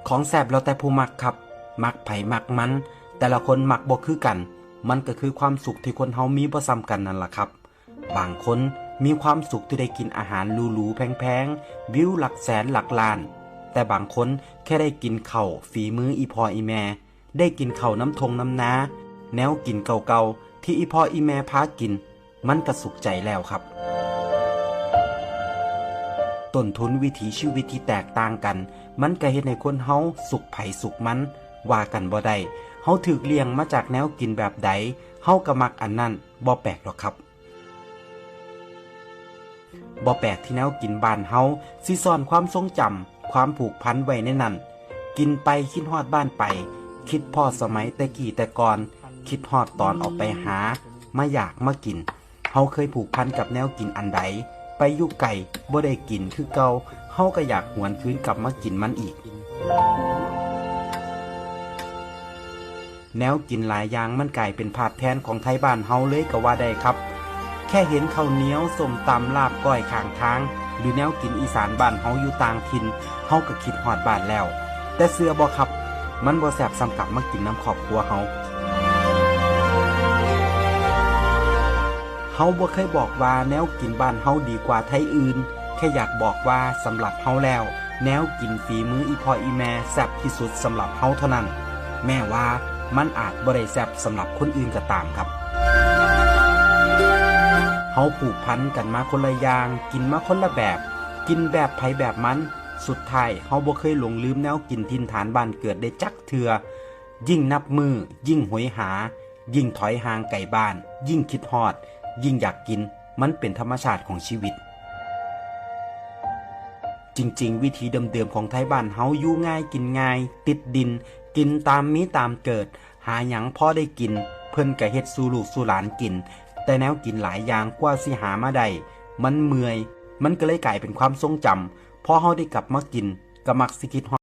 ของแซ่บแล้วแต่ผู้มักครับมักไผมักมันแต่ละคนมักบ่คือกันมันก็คือความสุขที่คนเฮามีบ่ซ้ำกันนั่นล่ะครับบางคนมีความสุขที่ได้กินอาหารหรูๆแพงๆวิวหลักแสนหลักล้านแต่บางคนแค่ได้กินข้าวฝีมืออีพ่ออีแม่ได้กินข้าวน้ำทงน้ำนาแนวกินเก่าๆที่อีพ่ออีแม่พากินมันก็สุขใจแล้วครับต้นทุนวิถีชีวิตที่แตกต่างกันมันก็เฮ็ดให้คนเฮาสุขไผสุขมันว่ากันบ่ได้เฮาถูกเลี้ยงมาจากแนวกินแบบใดเฮาก็มักอันนั้นบ่แปลกหรอกครับบ่แปลกที่แนวกินบ้านเฮาสิซ่อนความทรงจำความผูกพันไว้ในนั้นกินไปคิดฮอดบ้านไปคิดพอสมัยแต่กี้แต่ก่อนคิดฮอดตอนออกไปหามาอยากมากินเฮาเคยผูกพันกับแนวกินอันใดไปอยู่ไกลบ่ได้กินคือเก่าเฮาก็อยากหวนคืนกลับมากินมันอีกแนวกินหลายอย่างมันกลายเป็นภาพแทนของไทยบ้านเฮาเลยก็ว่าได้ครับแค่เห็นข้าวเหนียวส้มตำลาบก้อยข้างทางหรือแนวกินอีสานบ้านเฮาอยู่ต่างถิ่นเฮาก็คิดฮอดบ้านแล้วแต่เชื่อบ่ครับมันบ่แซ่บสำกับมากินน้ำครอบครัวเฮาบ่เคยบอกว่าแนวกินบ้านเฮาดีกว่าไทยอื่นแค่อยากบอกว่าสำหรับเฮาแล้วแนวกินฝีมืออีพ่ออีแม่แซ่บที่สุดสำหรับเฮาเท่านั้นแม้ว่ามันอาจบ่ได้แซ่บสำหรับคนอื่นก็ตามครับเฮาผูกพันกันมาคนละอย่างกินมาคนละแบบกินแบบไผแบบมันสุดท้ายเฮาบ่เคยหลงลืมแนวกินถิ่นฐานบ้านเกิดได้จักเทื่อยิ่งนับมือยิ่งหวยหายิ่งถอยห่างไกลบ้านยิ่งคิดฮอดยิ่งอยากกินมันเป็นธรรมชาติของชีวิตจริงๆวิธีเดิมๆของไทยบ้านเฮาอยู่ง่ายกินง่ายติดดินกินตามมีตามเกิดหาหยังพอได้กินเพิ่นก็เฮ็ดสู่ลูกสู่หลานกินแต่แนวกินหลายอย่างกว่าสิหามาได้มันเมื่อยมันก็เลยกลายเป็นความทรงจำพอเฮาได้กลับมากินก็มักสิคิด